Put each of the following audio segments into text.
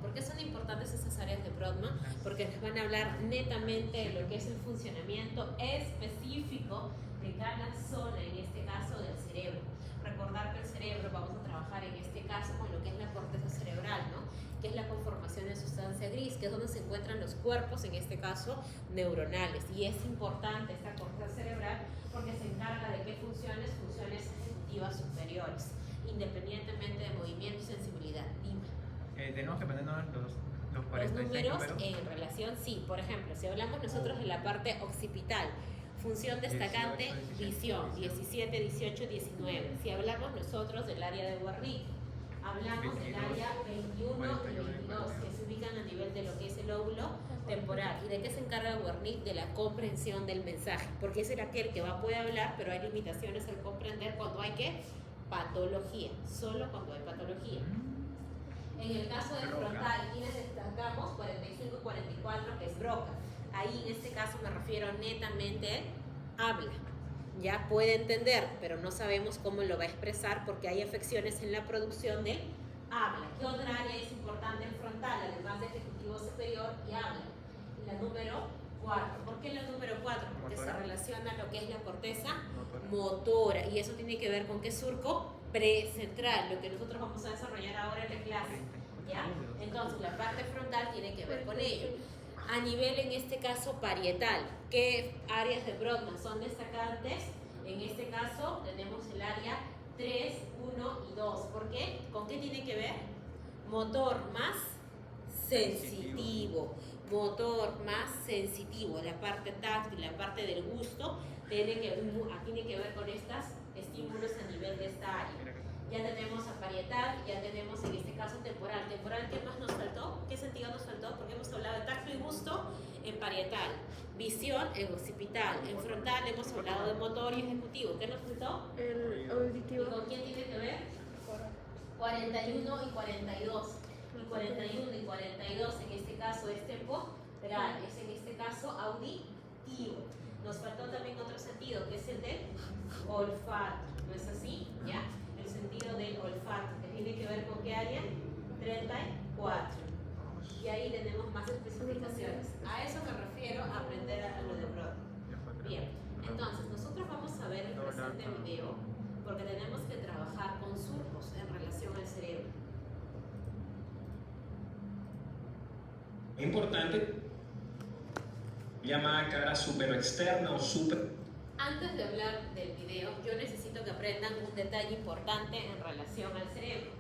¿Por qué son importantes estas áreas de Brodmann? Porque les van a hablar netamente de lo que es el funcionamiento específico de cada zona, en este caso del cerebro. Recordar que el cerebro, vamos a trabajar en este caso con lo que es la corteza cerebral, ¿no? Que es la conformación de sustancia gris, que es donde se encuentran los cuerpos, en este caso neuronales. Y es importante esta corteza cerebral porque se encarga de qué funciones, funciones ejecutivas superiores, independientemente de movimiento y sensibilidad. Dime. Tenemos que ponernos los 46 Los números números en relación, sí. Por ejemplo, si hablamos nosotros de la parte occipital, función destacante, 18, visión, 17, 18, 19. Si hablamos nosotros del área de Wernicke, hablamos del 22, área 21 y 41, 22, que se ubican a nivel de lo que es el óvulo temporal. ¿Y de qué se encarga Wernicke? De la comprensión del mensaje, porque ese era aquel que puede hablar, pero hay limitaciones al comprender cuando hay patología, solo cuando hay patología. En el caso del frontal, quienes destacamos 45 y 44, que es Broca. Ahí en este caso me refiero netamente habla. Ya puede entender, pero no sabemos cómo lo va a expresar porque hay afecciones en la producción del habla. ¿Qué otra área es importante en frontal, además de ejecutivo superior y habla? La número 4. ¿Por qué la número 4? Porque motora. se relaciona a lo que es la corteza motora. Y eso tiene que ver con qué surco precentral, lo que nosotros vamos a desarrollar ahora en la clase. ¿Ya? Entonces la parte frontal tiene que ver con ello. A nivel, en este caso, parietal, ¿qué áreas de Brodmann son destacantes? En este caso tenemos el área 3, 1 y 2. ¿Por qué? ¿Con qué tiene que ver? Motor más sensitivo. Motor más sensitivo. La parte táctil, la parte del gusto, tiene que ver con estos estímulos a nivel de esta área. Ya tenemos a parietal, ya tenemos en este caso temporal. Temporal, ¿qué más nos faltó? ¿Qué sentido nos faltó? Porque hemos hablado de tacto y gusto en parietal, visión en occipital, en frontal hemos hablado de motor y ejecutivo. ¿Qué nos faltó? El auditivo. ¿Y con quién tiene que ver? 41 y 42. Y 41 y 42 en este caso es temporal, es en este caso auditivo. Nos faltó también otro sentido, que es el del olfato. ¿No es así? ¿Ya? El sentido del olfato, que tiene que ver con qué área? 34. Y ahí tenemos más especificaciones. A eso me refiero a aprender a lo de Brodmann. Bien, entonces nosotros vamos a ver el presente video porque tenemos que trabajar con surcos en relación al cerebro. Importante, llamada cara supero-externa o super. Antes de hablar del video, yo necesito que aprendan un detalle importante en relación al cerebro.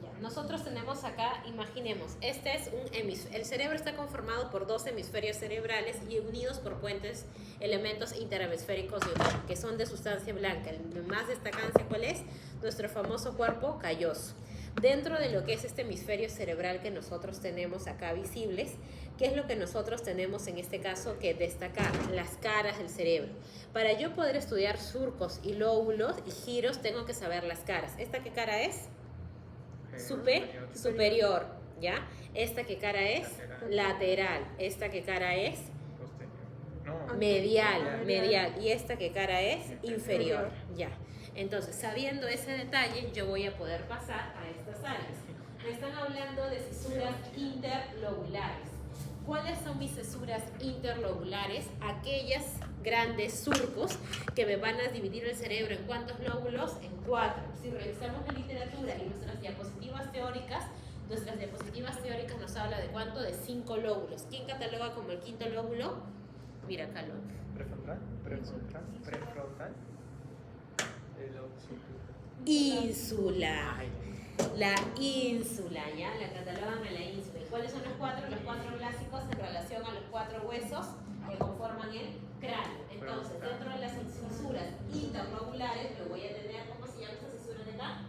Ya, nosotros tenemos acá, imaginemos, este es un hemisferio. El cerebro está conformado por dos hemisferios cerebrales y unidos por puentes elementos interhemisféricos que son de sustancia blanca. El más destacante, ¿cuál es? Nuestro famoso cuerpo calloso. Dentro de lo que es este hemisferio cerebral que nosotros tenemos acá visibles, ¿qué es lo que nosotros tenemos en este caso que destacar? Las caras del cerebro. Para yo poder estudiar surcos y lóbulos y giros, tengo que saber las caras. ¿Esta qué cara es? Superior, ¿ya? ¿Esta qué cara es? Lateral. ¿Esta qué cara es? Medial. ¿Y esta qué cara es? Inferior, ya. Entonces, sabiendo ese detalle, yo voy a poder pasar a estas áreas. Me están hablando de cisuras interlobulares. ¿Cuáles son mis cisuras interlobulares? Aquellas grandes surcos que me van a dividir el cerebro. ¿En cuántos lóbulos? En 4. Si revisamos la literatura y nuestras diapositivas teóricas nos habla de ¿cuánto? De 5 lóbulos. ¿Quién cataloga como el quinto lóbulo? Mira acá lo. Prefrontal. Ínsula. La ínsula, ¿ya? La catalogan a la ínsula. ¿Y cuáles son los 4? Los 4 clásicos en relación a los 4 huesos que conforman el cráneo. Entonces, dentro de las cisuras interlobulares, lo voy a tener, ¿cómo se llama esa cisura de acá?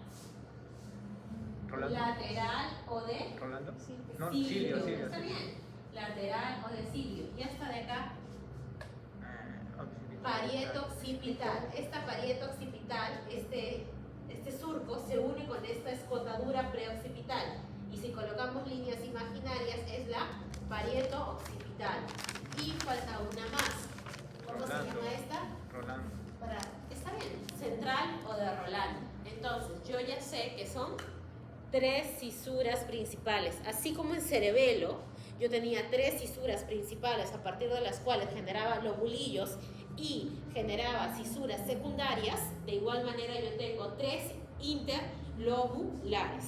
Rolando. Lateral o de ¿Rolando? Sí. No, cilio. Cilio. Está bien. Lateral o de cilio. Y esta de acá, parieto occipital. Esta parieto occipital, este surco se une con esta escotadura preoccipital. Y si colocamos líneas imaginarias, es la parieto occipital. Y falta una más. ¿Cómo se llama esta? Rolando. Está bien. central o de Rolando. Entonces, yo ya sé que son 3 cisuras principales. Así como en cerebelo, yo tenía 3 cisuras principales a partir de las cuales generaba lobulillos y generaba cisuras secundarias. De igual manera, yo tengo 3 interlobulares.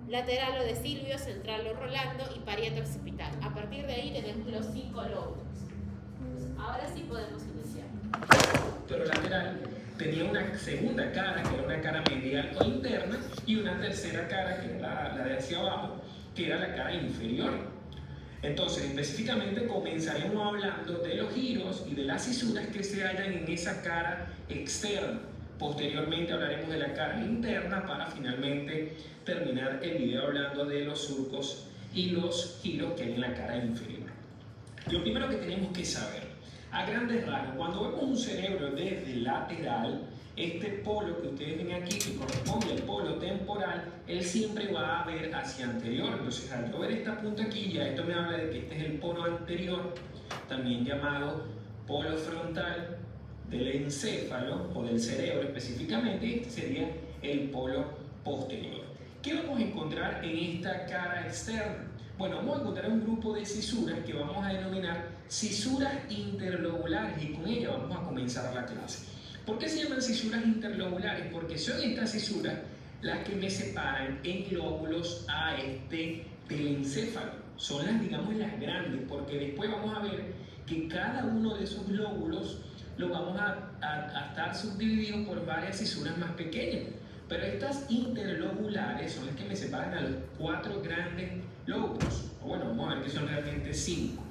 Lateral o de Silvio, central o Rolando y parieto occipital. A partir de ahí tenemos los 5 lóbulos. Ahora sí podemos iniciar. Pero lateral tenía una segunda cara, que era una cara medial o interna, y una tercera cara, que era la de hacia abajo, que era la cara inferior. Entonces, específicamente comenzaremos hablando de los giros y de las cisuras que se hallan en esa cara externa. Posteriormente hablaremos de la cara interna para finalmente terminar el video hablando de los surcos y los giros que hay en la cara inferior. Lo primero que tenemos que saber, a grandes rasgos, cuando vemos un cerebro desde lateral, este polo que ustedes ven aquí, que corresponde al polo temporal, él siempre va a ver hacia anterior. Entonces, al yo ver esta punta aquí, ya esto me habla de que este es el polo anterior, también llamado polo frontal del encéfalo o del cerebro específicamente, y este sería el polo posterior. ¿Qué vamos a encontrar en esta cara externa? Bueno, vamos a encontrar un grupo de cisuras que vamos a denominar cisuras interlobulares, y con ellas vamos a comenzar la clase. ¿Por qué se llaman cisuras interlobulares? Porque son estas cisuras las que me separan en lóbulos a este del encéfalo. Son las, digamos, las grandes, porque después vamos a ver que cada uno de esos lóbulos lo vamos a estar subdivididos por varias cisuras más pequeñas. Pero estas interlobulares son las que me separan a los 4 grandes lóbulos. O bueno, vamos a ver que son realmente 5,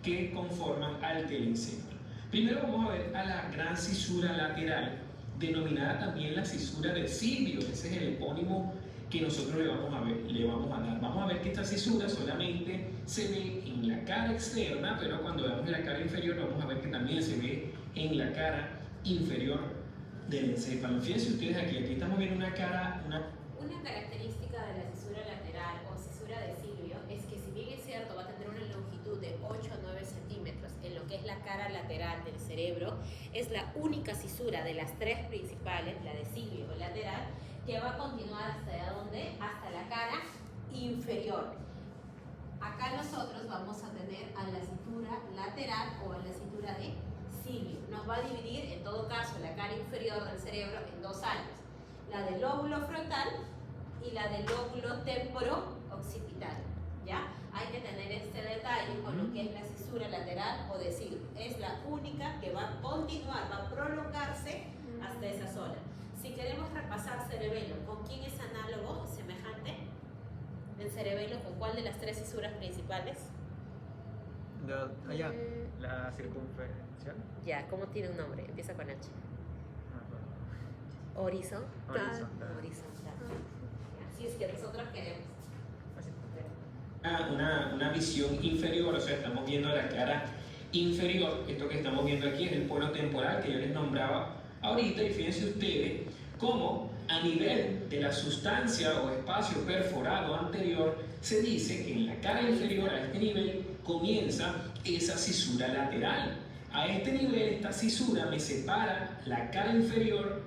que conforman al telencéfalo. Primero vamos a ver a la gran cisura lateral, denominada también la cisura de Silvio. Ese es el epónimo que nosotros le vamos a dar. Vamos a ver que esta cisura solamente se ve en la cara externa, pero cuando veamos la cara inferior vamos a ver que también se ve en la cara inferior del encéfalo. Fíjense ustedes aquí estamos viendo una cara, Una característica de la cisura lateral o cisura de Silvio es que, si bien es cierto, va a tener una longitud de 8 a 9 centímetros en lo que es la cara lateral del cerebro, es la única cisura de las 3 principales, la de Silvio o lateral, que va a continuar hasta dónde, hasta la cara inferior. Acá nosotros vamos a tener a la cintura lateral o a la cintura de Silvio. Nos va a dividir, en todo caso, la cara inferior del cerebro en 2 áreas: la del lóbulo frontal y la del lóbulo temporo-occipital. ¿Ya? Hay que tener este detalle con lo que es la cisura lateral o de Silvio. Es la única que va a continuar, va a prolongarse hasta esa zona. Si queremos repasar cerebelo, ¿con quién es análogo, semejante? En cerebelo, ¿con cuál de las 3 cisuras principales? Allá, la circunferencial. Ya, ¿cómo tiene un nombre? Empieza con H. Horizontal. Horizontal. Así es que nosotros queremos una visión inferior, o sea, estamos viendo la cara inferior. Esto que estamos viendo aquí es el polo temporal que yo les nombraba ahorita, y fíjense ustedes cómo a nivel de la sustancia o espacio perforado anterior se dice que en la cara inferior, a este nivel, comienza esa cisura lateral. A este nivel, esta cisura me separa la cara inferior,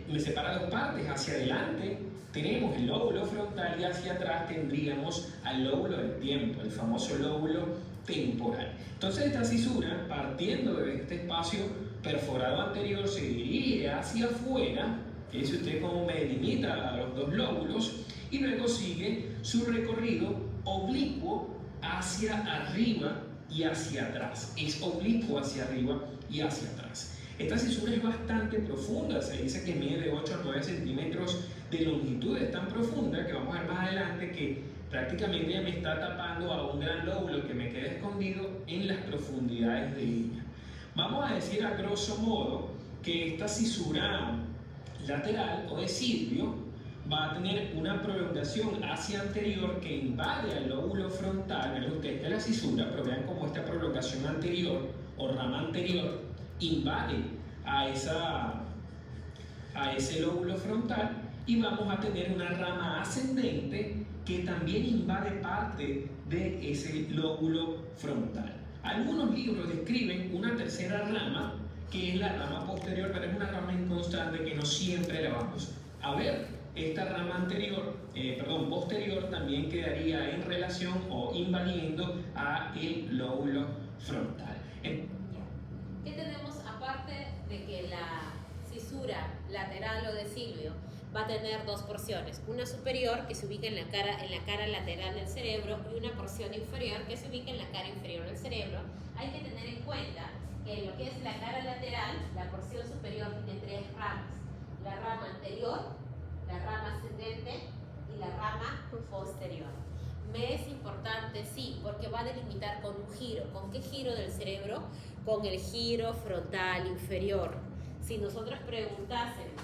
me separa 2 partes. Hacia adelante tenemos el lóbulo frontal y hacia atrás tendríamos al lóbulo del tiempo, el famoso lóbulo temporal. Entonces esta cisura, partiendo de este espacio perforado anterior, se dirige hacia afuera. Fíjense usted cómo me delimita a los 2 lóbulos, y luego sigue su recorrido oblicuo hacia arriba y hacia atrás. Es oblicuo hacia arriba y hacia atrás. Esta cisura es bastante profunda, se dice que mide de 8 a 9 centímetros de longitud. Es tan profunda que vamos a ver más adelante que prácticamente ya me está tapando a un gran lóbulo que me queda escondido en las profundidades de ella. Vamos a decir a grosso modo que esta cisura lateral o de Silvio va a tener una prolongación hacia anterior que invade al lóbulo frontal. Vean ustedes, esta es la cisura, pero vean cómo esta prolongación anterior o rama anterior invade a ese lóbulo frontal, y vamos a tener una rama ascendente que también invade parte de ese lóbulo frontal. Algunos libros describen una tercera rama que es la rama posterior, pero es una rama inconstante que no siempre la vamos a ver. Esta rama posterior también quedaría en relación o invadiendo a el lóbulo frontal. ¿Qué tenemos aparte de que la cisura lateral o de Silvio va a tener dos porciones? Una superior que se ubica en la cara lateral del cerebro y una porción inferior que se ubica en la cara inferior del cerebro. Hay que tener en cuenta que en lo que es la cara lateral, la porción superior tiene tres ramas: la rama anterior, la rama ascendente y la rama posterior. Me es importante, sí, porque va a delimitar con un giro. ¿Con qué giro del cerebro? Con el giro frontal inferior. Si nosotros preguntásemos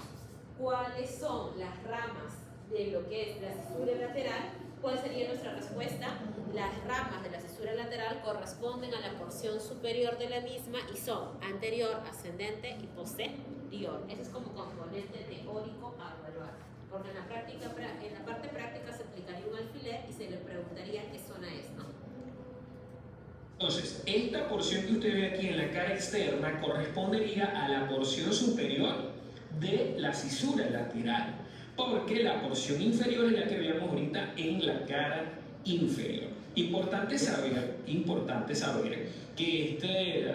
cuáles son las ramas de lo que es la cisura lateral, ¿cuál sería nuestra respuesta? Las ramas de la cisura lateral corresponden a la porción superior de la misma y son anterior, ascendente y posterior. Ese es como componente teórico a evaluar. Porque en la parte práctica se aplicaría un alfiler y se le preguntaría qué zona es, ¿no? Entonces, esta porción que usted ve aquí en la cara externa correspondería a la porción superior de la cisura lateral, porque la porción inferior es la que veíamos ahorita en la cara inferior. Importante saber que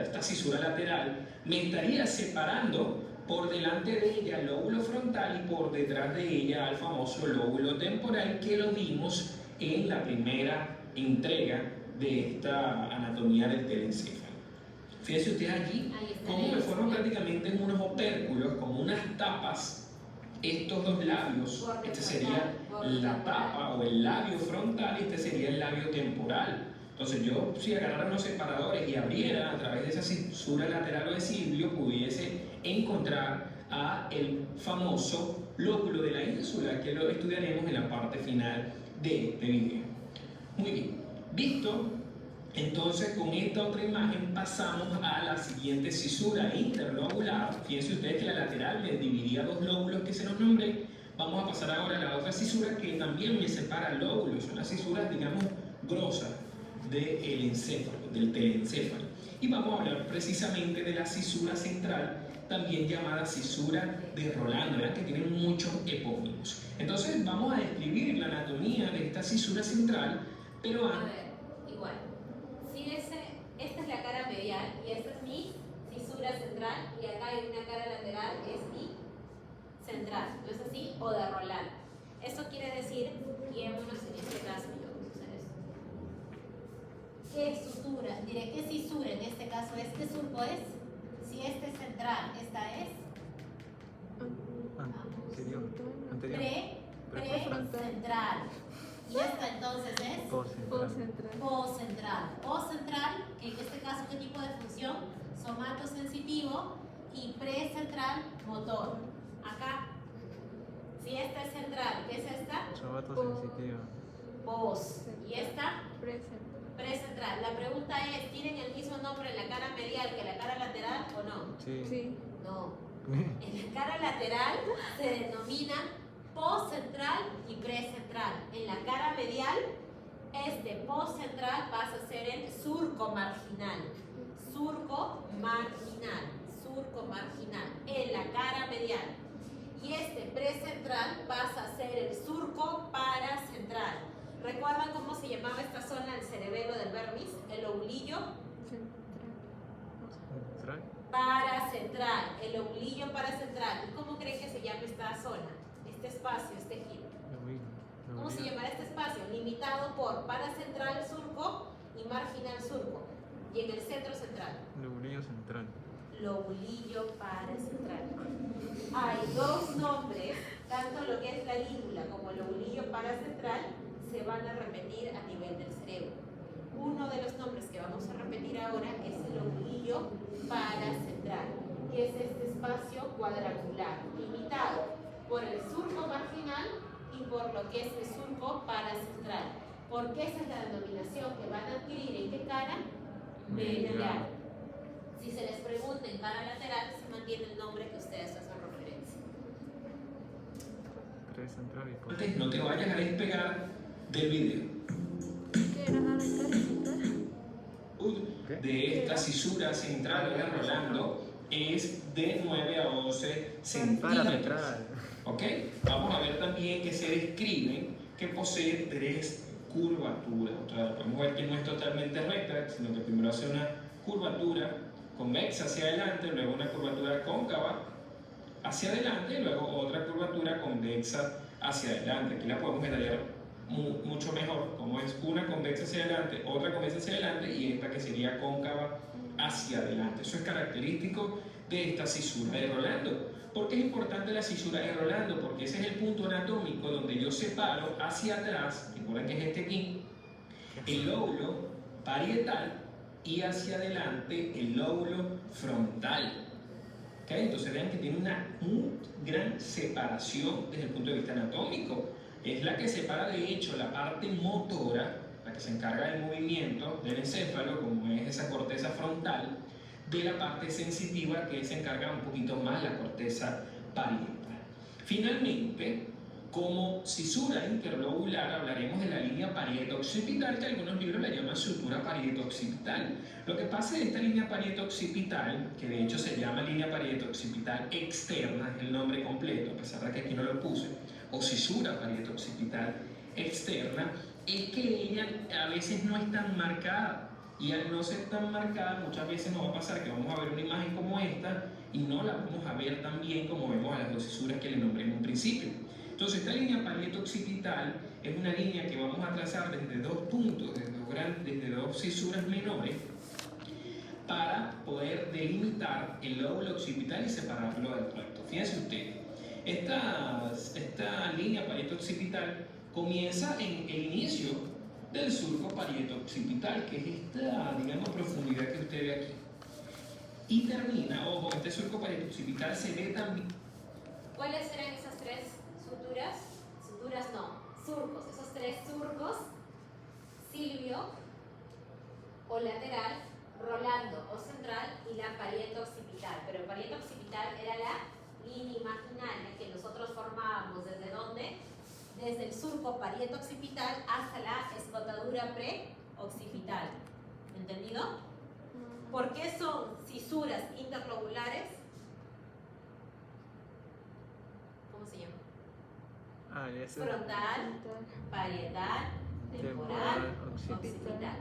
esta cisura lateral me estaría separando por delante de ella el lóbulo frontal y por detrás de ella al famoso lóbulo temporal, que lo vimos en la primera entrega de esta anatomía del telencéfalo. Fíjense ustedes allí cómo me forman prácticamente unos opérculos, como unas tapas, estos dos labios. Este sería la tapa o el labio frontal y este sería el labio temporal. Entonces yo, si agarrara unos separadores y abriera a través de esa cisura lateral o de Silvio, pudiese encontrar a el famoso lóbulo de la ínsula, que lo estudiaremos en la parte final de este video. Muy bien, visto, entonces con esta otra imagen pasamos a la siguiente cisura interlobular. Fíjense ustedes que la lateral me dividía dos lóbulos que se los nombré. Vamos a pasar ahora a la otra cisura que también me separa lóbulos. Son las cisuras, digamos, grosas del encéfalo, del telencéfalo. Y vamos a hablar precisamente de la cisura central, también llamada cisura de Rolando, ¿verdad? Que tienen muchos epónimos. Entonces vamos a describir la anatomía de esta cisura central, pero a ver, igual. Si esta es la cara medial y esta es mi cisura central y acá hay una cara lateral que es mi central, ¿no es así? O de Rolando. Esto quiere decir, guiémonos en este caso, yo voy a usar esto. ¿Qué sutura? Diré, ¿qué cisura en este caso es? ¿Qué surco es? Si este es central, esta es pre-central. Y esta entonces es poscentral. Poscentral, en este caso, ¿qué tipo de función? Somatosensitivo y precentral motor. Acá, si esta es central, ¿qué es esta? Somatosensitivo. Pos. ¿Y esta? Precentral. La pregunta es, ¿tienen el mismo nombre en la cara medial que la cara lateral o no? Sí. No. En la cara lateral se denominan poscentral y precentral. En la cara medial, este poscentral pasa a ser el surco marginal. Surco marginal. En la cara medial. Y este precentral pasa a ser el surco paracentral. ¿Recuerdan cómo se llamaba esta zona del cerebelo del vermis? El lobulillo paracentral. El lobulillo paracentral. ¿Y cómo creen que se llama esta zona? Este espacio, este giro. ¿Cómo se llamará este espacio? Limitado por paracentral surco y marginal surco. Y en el centro central. Lobulillo central. Lobulillo paracentral. Hay dos nombres, tanto lo que es la lígula como el lobulillo paracentral se van a repetir a nivel del cerebro. Uno de los nombres que vamos a repetir ahora es el lobulillo paracentral, que es este espacio cuadrangular, limitado por el surco marginal y por lo que es el surco paracentral. Porque esa es la denominación que van a adquirir en qué cara? Medial. Si se les pregunta en cara lateral, se mantiene el nombre que ustedes hacen referencia. No te vayas a despegar del video. De esta cisura central de Rolando, es de 9 a 11 centímetros. Parametral. ¿Ok? Vamos a ver también que se describen que posee 3 curvaturas. O sea, podemos ver que no es totalmente recta, sino que primero hace una curvatura convexa hacia adelante, luego una curvatura cóncava hacia adelante y luego otra curvatura convexa hacia adelante. Aquí la podemos detallar mucho mejor, como es una convexa hacia adelante, otra convexa hacia adelante y esta que sería cóncava hacia adelante. Eso es característico de esta cisura de Rolando. ¿Por qué es importante la cisura de Rolando? Porque ese es el punto anatómico donde yo separo hacia atrás, recuerden que es este aquí, el lóbulo parietal y hacia adelante el lóbulo frontal. ¿Okay? Entonces vean que tiene una muy gran separación desde el punto de vista anatómico. Es la que separa de hecho la parte motora, la que se encarga del movimiento del encéfalo, como es esa corteza frontal, de la parte sensitiva que se encarga un poquito más la corteza parietal. Finalmente, como cisura interlobular hablaremos de la línea parieto-occipital, que algunos libros la llaman sutura parieto-occipital. Lo que pasa de esta línea parieto-occipital, que de hecho se llama línea parieto-occipital externa, es el nombre completo, a pesar de que aquí no lo puse, o cisura parieto-occipital externa, es que ella a veces no es tan marcada. Y al no ser tan marcada, muchas veces nos va a pasar que vamos a ver una imagen como esta y no la vamos a ver tan bien como vemos a las dos cisuras que le nombré en un principio. Entonces, esta línea parieto-occipital es una línea que vamos a trazar desde dos puntos, desde dos cisuras menores, para poder delimitar el lóbulo occipital y separarlo del recto. Fíjense ustedes, esta línea parieto-occipital comienza en el inicio del surco parieto-occipital, que es esta, digamos, profundidad que usted ve aquí. Y termina, ojo, este surco parieto-occipital se ve también. ¿Cuáles eran esas 3 suturas? Suturas no, surcos. Esos 3 surcos, Silvio, o lateral, Rolando, o central, y la parieto-occipital. Pero el parieto-occipital era la línea imaginaria que nosotros formábamos desde ¿dónde? Desde el surco parieto-occipital hasta la escotadura pre-occipital. ¿Entendido? ¿Por qué son cisuras interlobulares? ¿Cómo se llama? Frontal, parietal, temporal, occipital.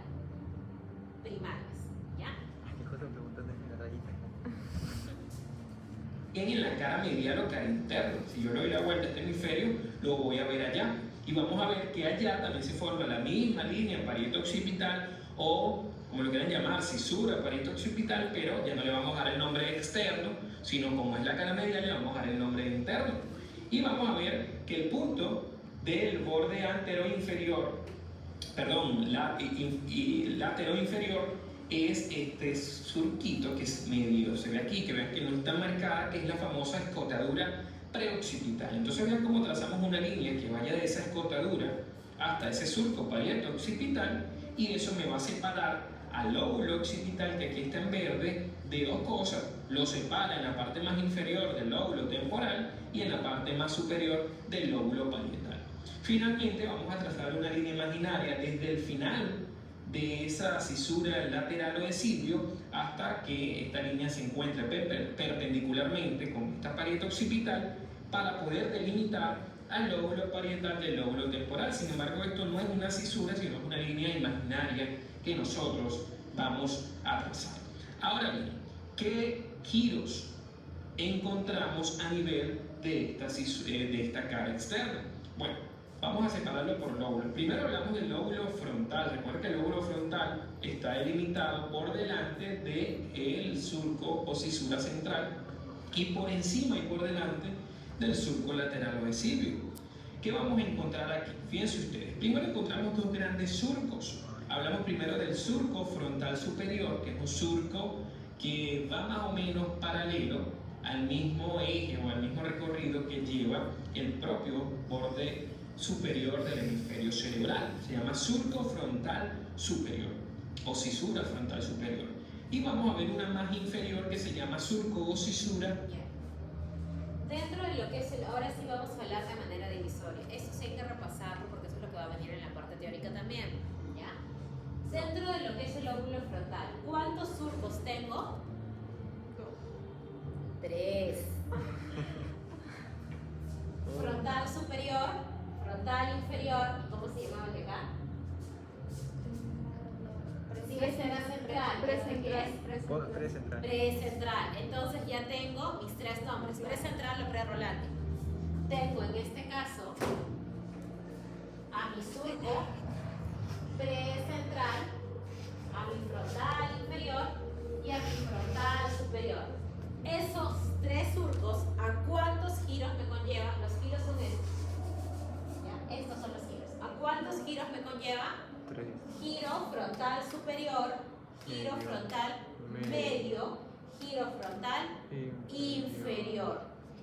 Primarias. ¿Ya? Qué cosa preguntas de la rayita. En la cara medial o cara interna. Si yo le doy la vuelta a este hemisferio, lo voy a ver allá. Y vamos a ver que allá también se forma la misma línea parieto-occipital o, como lo quieran llamar, cisura parieto-occipital, pero ya no le vamos a dar el nombre externo, sino como es la cara medial, le vamos a dar el nombre interno. Y vamos a ver que el punto del borde antero-inferior, perdón, latero-inferior, es este surquito que es medio, se ve aquí, que vean que no está marcada, que es la famosa escotadura preoccipital. Entonces vean cómo trazamos una línea que vaya de esa escotadura hasta ese surco parieto-occipital, y eso me va a separar al lóbulo occipital, que aquí está en verde, de dos cosas. Lo separa en la parte más inferior del lóbulo temporal y en la parte más superior del lóbulo parietal. Finalmente vamos a trazar una línea imaginaria desde el final de esa cisura lateral o de Silvio hasta que esta línea se encuentre perpendicularmente con esta parieto occipital para poder delimitar al lóbulo parietal del lóbulo temporal. Sin embargo, esto no es una cisura, sino una línea imaginaria que nosotros vamos a trazar. Ahora bien, ¿qué giros encontramos a nivel de esta cara externa? Bueno, vamos a separarlo por lóbulos. Primero hablamos del lóbulo frontal. Recuerda que el lóbulo frontal está delimitado por delante del surco o cisura central y por encima y por delante del surco lateral o de Silvio. ¿Qué vamos a encontrar aquí? Fíjense ustedes. Primero encontramos dos grandes surcos. Hablamos primero del surco frontal superior, que es un surco que va más o menos paralelo al mismo eje o al mismo recorrido que lleva el propio borde superior del hemisferio cerebral. Se llama surco frontal superior o cisura frontal superior. Y vamos a ver una más inferior que se llama surco o cisura. Dentro de lo que es ahora sí vamos a hablar de manera divisoria. Eso sí hay que repasarlo porque eso es lo que va a venir en la parte teórica también. ¿Ya? Dentro de lo que es el lóbulo frontal, ¿cuántos surcos tengo? 3. Frontal superior, frontal inferior, ¿cómo se llamaba el de acá? Presentral. Precentral. Precentral. Entonces ya tengo mis tres nombres, precentral o prerrolante. Tengo en este caso a mi surco precentral, a mi frontal inferior y a mi frontal superior. Esos tres surcos, ¿a cuántos giros me conllevan? Los giros son estos. ¿Ya? Estos son los giros. ¿A cuántos giros me conlleva? 3. Giro frontal superior, giro Medio. frontal medio, giro frontal inferior.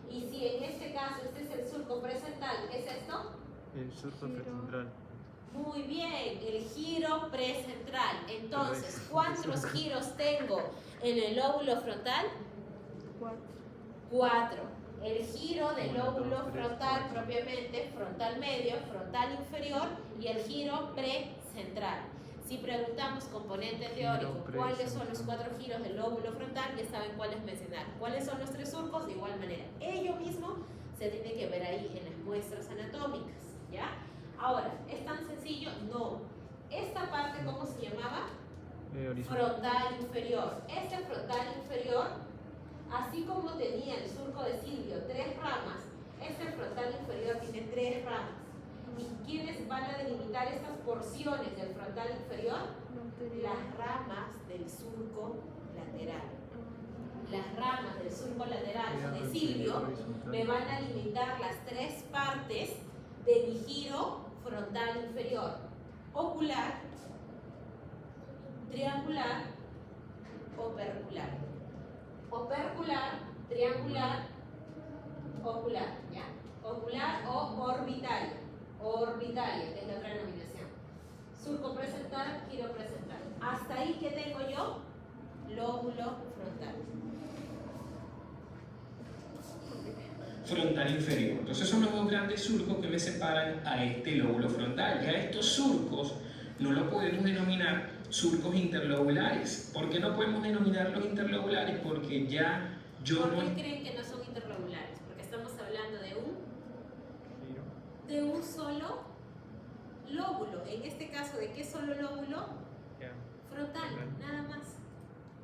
Y si en este caso este es el surco precentral, ¿qué es esto? El surco precentral. Muy bien, el giro precentral. Entonces, ¿cuántos giros tengo en el lóbulo frontal? 4. El giro del 1, 2, lóbulo 3, frontal 4. propiamente, frontal medio, frontal inferior y el giro precentral. Si preguntamos componente teórico, ¿cuáles son los 4 giros del lóbulo frontal? Ya saben cuáles mencionar. ¿Cuáles son los 3 surcos? De igual manera. Ello mismo se tiene que ver ahí en las muestras anatómicas, ¿ya? Ahora, ¿es tan sencillo? No. Esta parte, ¿cómo se llamaba? Frontal inferior. Este frontal inferior, así como tenía el surco de Silvio 3 ramas, este frontal inferior tiene 3 ramas. ¿Y quiénes van a delimitar estas porciones del frontal inferior? Las ramas del surco lateral. Las ramas del surco lateral de Silvio me van a limitar las 3 partes de mi giro frontal inferior: ocular, triangular, opercular. Opercular, triangular, ocular, ¿ya? Ocular o orbitalia. Orbitalia, que es la otra denominación. Surco precentral, giro precentral. Hasta ahí, ¿qué tengo yo? Lóbulo frontal. Frontal inferior. Entonces son los dos grandes surcos que me separan a este lóbulo frontal. Ya estos surcos no los podemos denominar surcos interlobulares. ¿Por qué no podemos denominarlos interlobulares? Porque ya yo ¿Por no... qué creen que no son interlobulares? Porque estamos hablando de un solo lóbulo. En este caso, ¿de qué solo lóbulo? Frontal, nada más.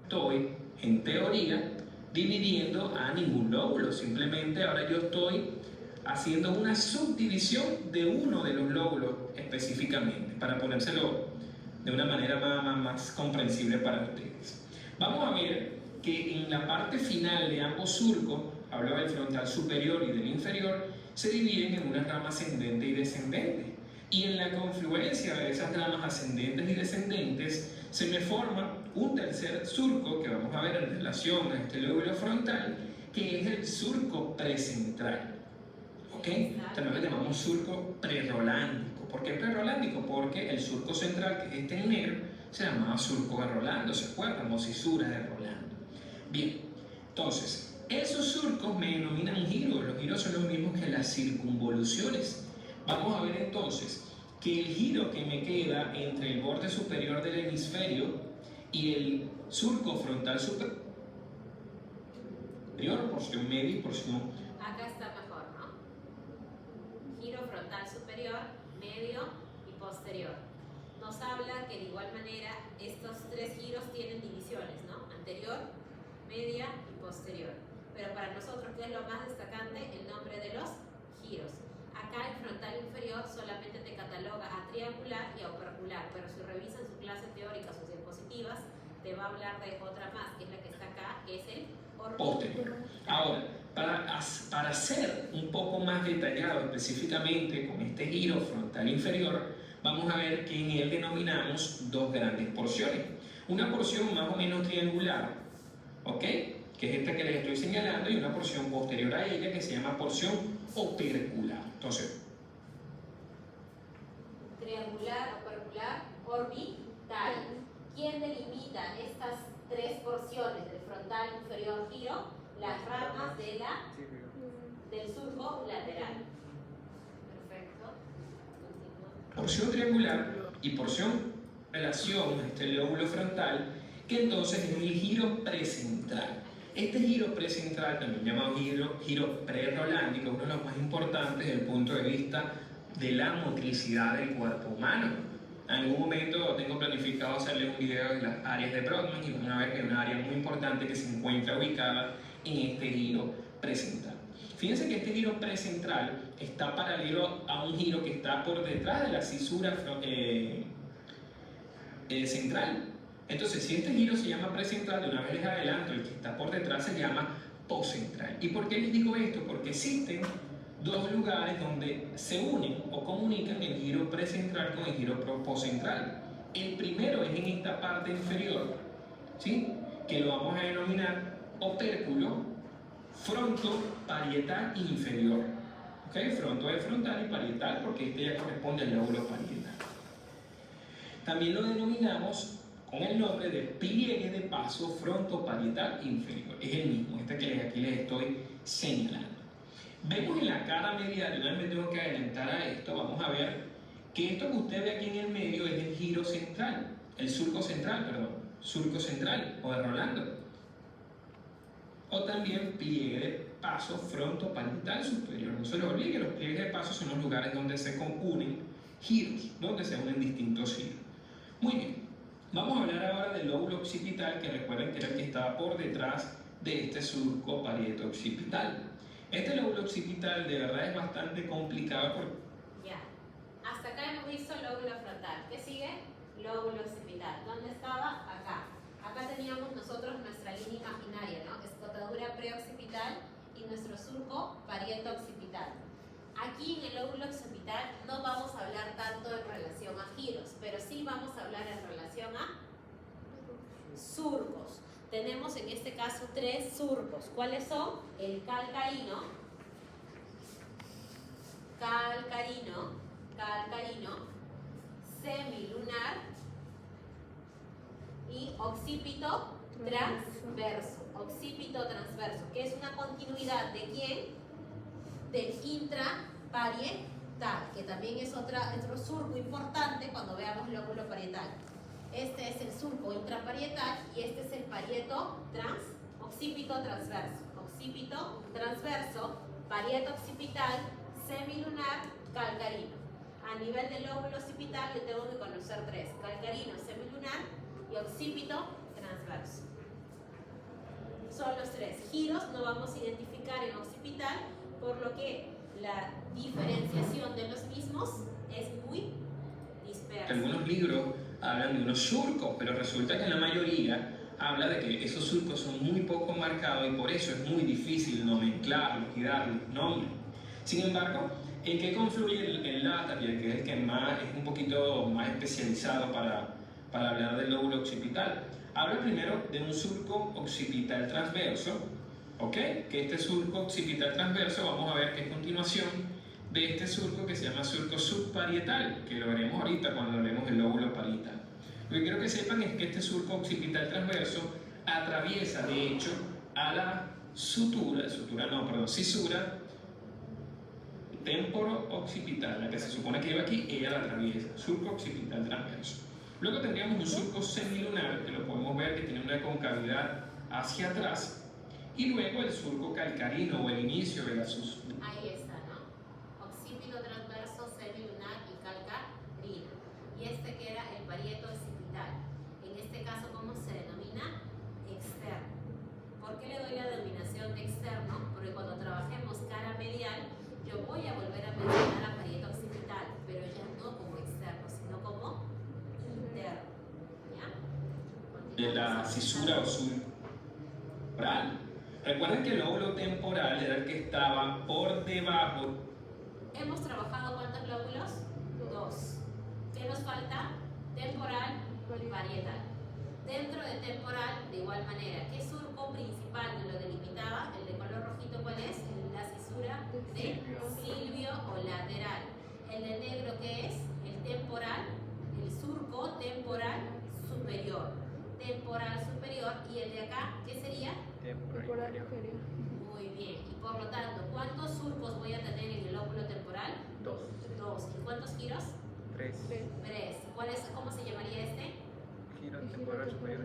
Estoy, en teoría, dividiendo a ningún lóbulo. Simplemente ahora yo estoy haciendo una subdivisión de uno de los lóbulos específicamente, para ponérselo de una manera más comprensible para ustedes. Vamos a ver que en la parte final de ambos surcos, hablo del frontal superior y del inferior, se dividen en una rama ascendente y descendente. Y en la confluencia de esas ramas ascendentes y descendentes se me forma un tercer surco que vamos a ver en relación a este lóbulo frontal, que es el surco precentral. ¿Ok? También lo llamamos surco prerolándico. ¿Por qué prerolándico? Porque el surco central, que es este en negro, se llamaba surco de Rolando, ¿se acuerdan? O cisura de Rolando. Bien, entonces, esos surcos me denominan giros. Los giros son los mismos que las circunvoluciones. Vamos a ver entonces que el giro que me queda entre el borde superior del hemisferio y el surco frontal superior, porción media y porción... Acá está mejor, ¿no? Giro frontal superior, medio y posterior. Nos habla que de igual manera estos 3 giros tienen divisiones, ¿no? Anterior, media y posterior. Pero para nosotros, ¿qué es lo más destacante? El nombre de los giros. Acá el frontal inferior solamente te cataloga a triangular y a opercular, pero si revisan su clase teórica, sus diapositivas, te va a hablar de otra más, que es la que está acá, que es el posterior. Ahora, para ser un poco más detallado específicamente con este giro frontal inferior, vamos a ver que en él denominamos 2 grandes porciones. Una porción más o menos triangular, ¿ok?, que es esta que les estoy señalando, y una porción posterior a ella que se llama porción opercular. Entonces, triangular, opercular, orbital. ¿Quién delimita estas 3 porciones del frontal inferior giro? Las ramas de del surco lateral. Perfecto. Continúa. porción triangular y porción relación a este lóbulo frontal, que entonces es el giro precentral. Este giro precentral, también llamado giro prerolándico, es uno de los más importantes desde el punto de vista de la motricidad del cuerpo humano. En algún momento tengo planificado hacerles un video de las áreas de Brodmann y van a ver que es una área muy importante que se encuentra ubicada en este giro precentral. Fíjense que este giro precentral está paralelo a un giro que está por detrás de la cisura central. Entonces, si este giro se llama precentral, de una vez les adelanto, el que está por detrás se llama poscentral. ¿Y por qué les digo esto? Porque existen dos lugares donde se unen o comunican el giro precentral con el giro poscentral. El primero es en esta parte inferior, ¿sí? Que lo vamos a denominar opérculo frontoparietal inferior. ¿Okay? Fronto es frontal y parietal porque este ya corresponde al lóbulo parietal. También lo denominamos con el nombre de pliegue de paso frontoparietal inferior. Es el mismo, este que aquí les estoy señalando. Vemos en la cara medial, y una vez me tengo que adelantar a esto, vamos a ver que esto que usted ve aquí en el medio es el giro central, el surco central o de Rolando. O también pliegue de paso frontoparietal superior. No se lo olvide que los pliegues de paso son los lugares donde se unen giros, donde se unen distintos giros. Muy bien, vamos a hablar ahora del lóbulo occipital, que recuerden que era el que estaba por detrás de este surco parieto-occipital. Este lóbulo occipital de verdad es bastante complicado porque... Ya, hasta acá hemos visto el lóbulo frontal. ¿Qué sigue? Lóbulo occipital. ¿Dónde estaba? Acá. Acá teníamos nosotros nuestra línea imaginaria, ¿no? Escotadura preoccipital y nuestro surco parieto-occipital. Aquí en el lóbulo occipital no vamos a hablar tanto en relación a giros, pero sí vamos a hablar en relación a surcos. Tenemos en este caso 3 surcos. ¿Cuáles son? El calcarino, semilunar y occipito transverso. Occipito transverso, que es una continuidad de ¿quién? Del intraparietal, que también es otro surco importante cuando veamos lóbulo parietal. Este es el surco intraparietal y este es el occipito transverso. Occipito transverso, parieto occipital, semilunar, calcarino. A nivel del lóbulo occipital yo tengo que conocer 3: calcarino, semilunar y occipito transverso. Son los 3 giros, no vamos a identificar en occipital, por lo que la diferenciación de los mismos es muy dispersa. Algunos libros hablan de unos surcos, pero resulta que la mayoría habla de que esos surcos son muy poco marcados y por eso es muy difícil nomenclarlos y darles nombre. Sin embargo, el que confluye el LATAR y el que es el que más es un poquito más especializado para hablar del lóbulo occipital, habla primero de un surco occipital transverso, ¿ok? Que este surco occipital transverso vamos a ver que es continuación de este surco que se llama surco subparietal, que lo veremos ahorita cuando hablemos del lóbulo parietal. Lo que quiero que sepan es que este surco occipital transverso atraviesa de hecho a la cisura temporo-occipital, la que se supone que iba aquí, ella la atraviesa, surco occipital transverso. Luego tendríamos un surco semilunar, que lo podemos ver que tiene una concavidad hacia atrás, y luego el surco calcarino o el inicio de la susura. Ahí está, ¿no? Occipito transverso, semilunar y calcarino. Y este que era el parieto occipital. En este caso, ¿cómo se denomina? Externo. ¿Por qué le doy la denominación de externo? Porque cuando trabajemos cara medial, yo voy a volver a mencionar a parieto occipital, pero ya no como externo, sino como interno. ¿Ya? De la cisura o surco temporal. Recuerden que el lóbulo temporal era el que estaba por debajo. Hemos trabajado ¿cuántos lóbulos? 2. ¿Qué nos falta? Temporal y parietal. Dentro de temporal, de igual manera, ¿qué surco principal nos lo delimitaba? El de color rojito, ¿cuál es? La cisura de Silvio o lateral. El de negro, ¿qué es? El temporal, el surco temporal superior. Temporal superior. ¿Y el de acá, qué sería? Temporal inferior. Muy bien. Y por lo tanto, ¿cuántos surcos voy a tener en el lóbulo temporal? 2. 2. ¿Y cuántos giros? 3. 3. ¿Cómo se llamaría este? Giro temporal superior.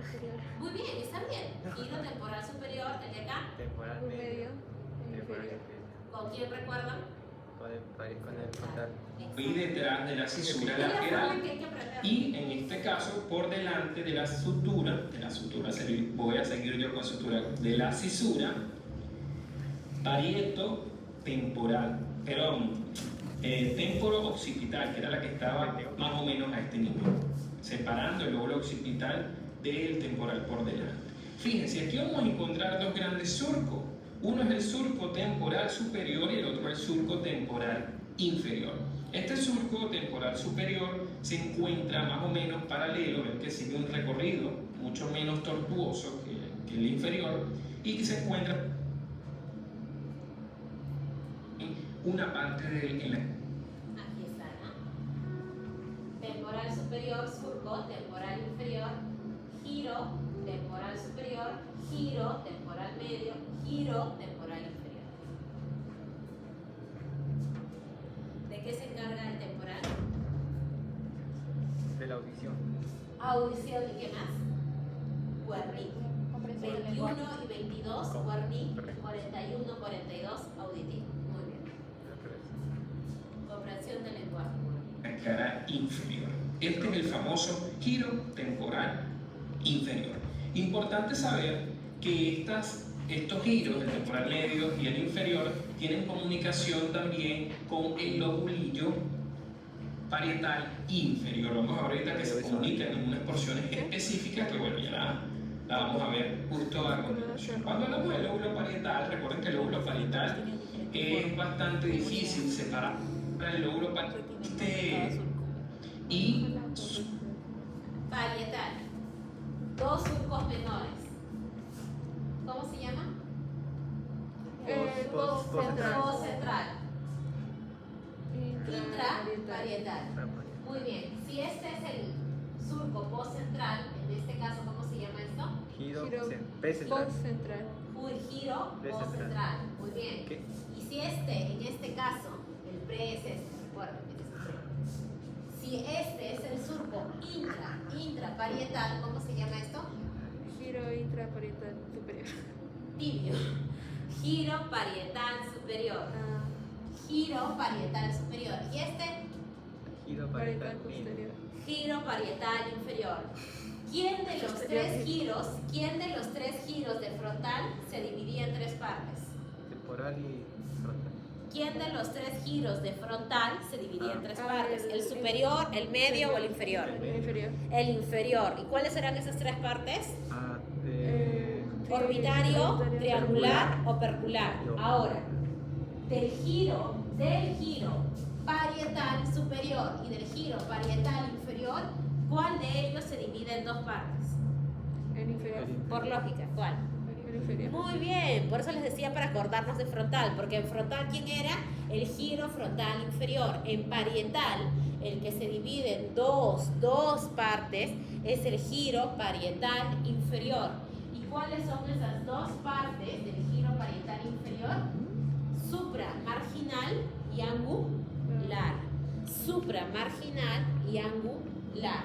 Muy bien, está bien. Giro temporal superior, el de acá. Temporal medio. Temporal inferior. inferior. ¿Con quién recuerdan? Con el frontal. Y detrás de la cisura Es la forma lateral. que hay que aprender. Y en este caso, por delante de la sutura, voy a seguir yo con sutura, de la cisura, parieto temporal, temporo occipital, que era la que estaba más o menos a este nivel, separando el lóbulo occipital del temporal por delante. Fíjense, aquí vamos a encontrar dos grandes surcos. Uno es el surco temporal superior y el otro el surco temporal inferior. Este surco temporal superior se encuentra más o menos paralelo, ven que sigue un recorrido mucho menos tortuoso que el inferior, y que se encuentra en una parte Aquí está, ¿no? Temporal superior, surco, temporal inferior, giro, temporal superior, giro, temporal medio, giro, temporal inferior. ¿De qué se encarga el temporal? De la audición. Audición y qué más. Wernicke. 21 y 22, Wernicke. 41, 42, auditivo. Muy bien. Comprensión del lenguaje. la cara inferior. Este es el famoso giro temporal inferior. Importante saber que estos giros, el temporal medio y el inferior, tienen comunicación también con el lobulillo parietal inferior. Vamos a ver ahorita que se comunican en unas porciones específicas que, bueno, ya la vamos a ver justo a continuación. Cuando hablamos del lóbulo parietal, recuerden que el lóbulo parietal es bastante difícil separar el lóbulo parietal y parietal. Dos surcos menores. ¿Cómo se llama? Postcentral. Intraparietal. Muy bien. Si este es el surco postcentral, en este caso, ¿cómo se llama esto? Giro P central. Central. Giro postcentral. Muy bien. ¿Qué? Y si en este caso, el pre es este, recuerden, este es el pre. Si este es el surco intraparietal, ¿cómo se llama esto? Giro intraparietal superior. Tibio. Giro parietal superior. Giro parietal superior. Y este, Giro Parietal parietal posterior. giro parietal inferior. ¿Quién de los tres giros de frontal se dividía en tres partes? temporal y frontal. ¿Quién de los tres giros de frontal se dividía en tres partes? ¿El el superior, el medio o el inferior? El inferior. El inferior. ¿Y cuáles serán esas tres partes? Orbitario, Orbitario, triangular o percular. Ahora, del giro parietal superior y del giro parietal inferior, ¿cuál de ellos se divide en dos partes? El inferior. Por lógica, ¿cuál? El inferior. Muy bien, por eso les decía para acordarnos de frontal, porque en frontal, ¿quién era? El giro frontal inferior. En parietal, el que se divide en dos partes es el giro parietal inferior. ¿Y cuáles son esas dos partes del giro parietal inferior? Supramarginal y angular. Supramarginal y angular.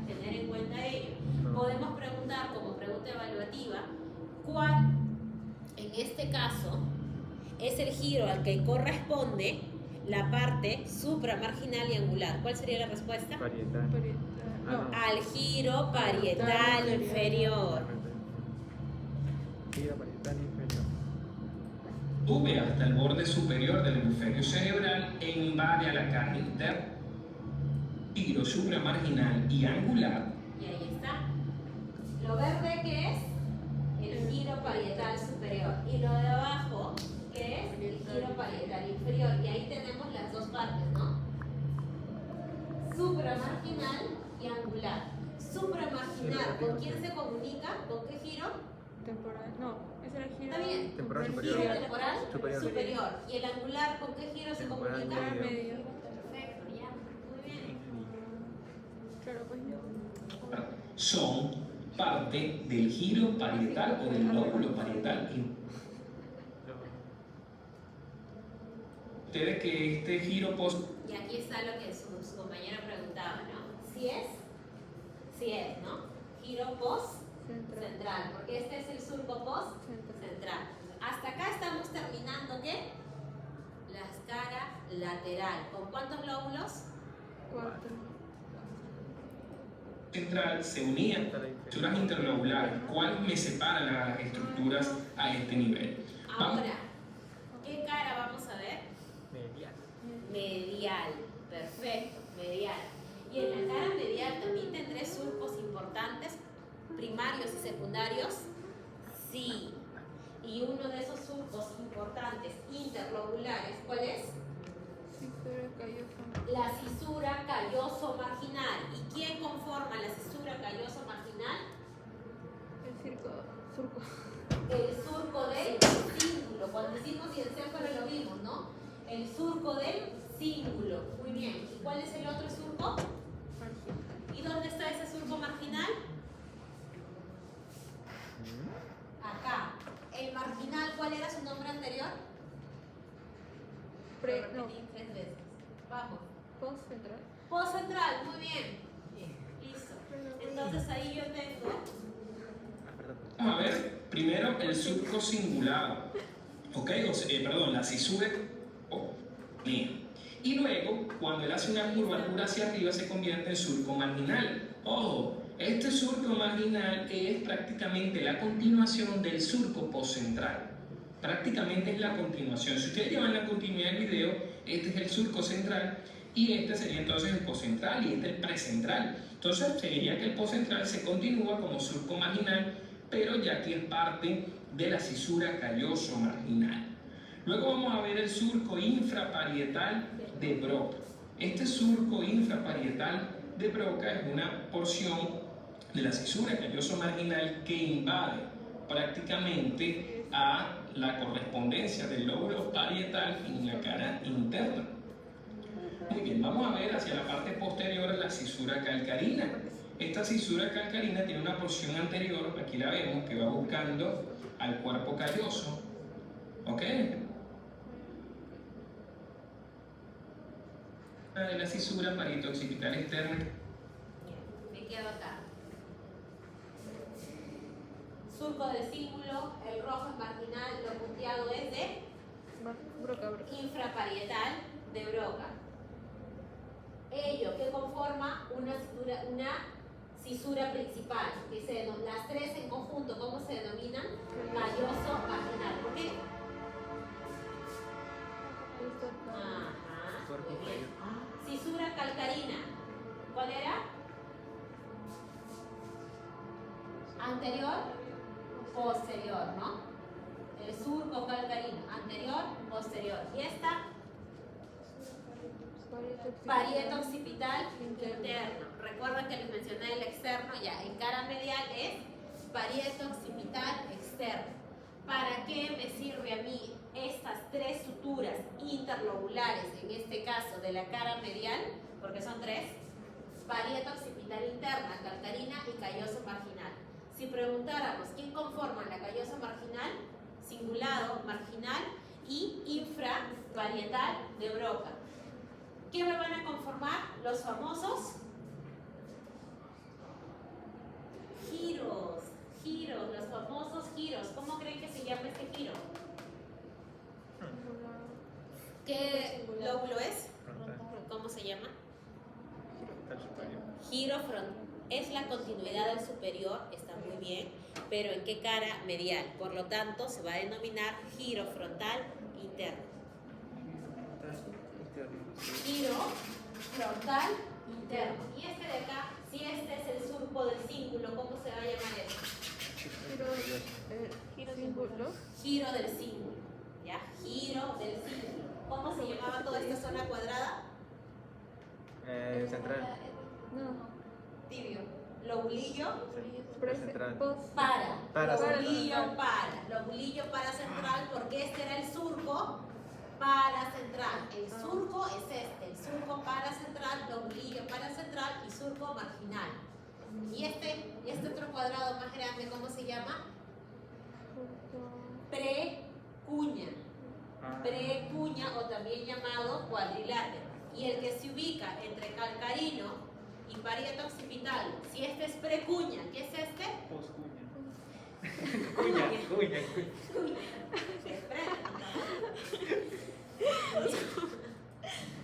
Tener en cuenta ello. Podemos preguntar como pregunta evaluativa, ¿cuál en este caso es el giro al que corresponde la parte supramarginal y angular? ¿Cuál sería la respuesta? Parietal. No. Al giro parietal inferior. Giro parietal inferior. sube hasta el borde superior del hemisferio cerebral e invade a la cara interna. Giro supramarginal y angular. Y ahí está. Lo verde que es el giro parietal superior y lo de abajo que es el giro parietal inferior. Y ahí tenemos las dos partes, ¿no? Supramarginal y angular. Supramarginal, ¿con quién se comunica? ¿Con qué giro? Temporal. No, ese era el giro. Está bien. Temporal el superior. Giro giro temporal Superior. superior. ¿Y el angular con qué giro se Temporal comunica? medio. medio. Perfecto, ya. Muy bien. Claro, pues yo. Son parte del giro parietal o del lóbulo parietal. Ustedes que este giro post Y aquí está lo que su compañero preguntaba, ¿no? Sí es, ¿no? Giro post-central, porque este es el surco post-central. Hasta acá estamos terminando, ¿qué? La cara lateral. ¿Con cuántos lóbulos? 4. Central se unían estructuras interlobulares, cuáles me separan las estructuras a este nivel. Vamos. Ahora, ¿qué cara vamos a ver? Medial. Medial. Perfecto, medial. Y en la cara medial también tendré surcos importantes, primarios y secundarios. Sí. Y uno de esos surcos importantes interlobulares, ¿cuál es? Cisura callosa. La cisura calloso-marginal. ¿Y quién conforma la cisura calloso-marginal? El surco. El surco del cíngulo. Cuando hicimos diencéfalo lo vimos, ¿no? El surco del cíngulo. Muy bien. ¿Y cuál es el otro surco? Marginal. ¿Y dónde está ese surco marginal? Acá. El marginal, ¿cuál era su nombre anterior? Lo repetí 3 veces. Vamos. Post central. Post-central, muy bien. Listo. Entonces ahí yo tengo. Vamos a ver primero el surco cingulado, ¿ok? Perdón, la cisura. Bien. Y luego, cuando él hace una curvatura hacia arriba, se convierte en surco marginal. Ojo, este surco marginal es prácticamente la continuación del surco postcentral. Prácticamente es la continuación. Si ustedes llevan la continuidad del video, este es el surco central y este sería entonces el postcentral y este el precentral. Entonces sería que el postcentral se continúa como surco marginal, pero ya aquí es parte de la cisura calloso marginal. Luego vamos a ver el surco infraparietal de Broca. Este surco infraparietal de Broca es una porción de la cisura calloso marginal que invade prácticamente a la correspondencia del lóbulo parietal en la cara interna. Muy bien, vamos a ver hacia la parte posterior la cisura calcarina. Esta cisura calcarina tiene una porción anterior, aquí la vemos, que va buscando al cuerpo calloso. ¿Ok? De la cisura parieto-occipital externa. Me quedo acá. Surco del cíngulo, el rojo es marginal, lo punteado es de Broca. infraparietal de Broca. Ello que conforma una cisura principal, que las tres en conjunto, ¿cómo se denominan? Calloso marginal. ¿Por qué? Ajá. Muy bien. Cisura calcarina. ¿Cuál era? Anterior, posterior, ¿no? El surco calcarino, anterior, posterior. Y esta, parieto occipital interno. Recuerden que les mencioné el externo ya. En cara medial es parieto occipital externo. ¿Para qué me sirve a mí estas tres suturas interlobulares, en este caso de la cara medial? Porque son tres. Parieto occipital interna, calcarina y calloso marginal. Si preguntáramos quién conforma la callosa marginal, cingulado marginal y infraparietal de Broca, ¿qué me van a conformar? Los famosos giros, los famosos giros. ¿Cómo creen que se llama este giro? ¿Qué lóbulo es? ¿Cómo se llama? Giro frontal. Es la continuidad del superior, está muy bien, pero ¿en qué cara? Medial. Por lo tanto, se va a denominar giro frontal interno. Giro frontal interno. Y este de acá, si este es el surco del cíngulo, ¿cómo se va a llamar esto? Giro del cíngulo. ¿Ya? Giro del cíngulo. ¿Cómo se llamaba toda esta zona cuadrada? Central. No. Tibio. Lobulillo Central. para. Lobulillo para. Lobulillo para central, porque este era el surco para central. El surco es este. El surco para central, lobulillo para central y surco marginal. Y este otro cuadrado más grande, ¿cómo se llama? Precuña. Precuña, o también llamado cuadrilátero. Y el que se ubica entre calcarino Y parieto occipital. Si este es precuña, ¿qué es este? Poscuña. Cuña. Cuña. Se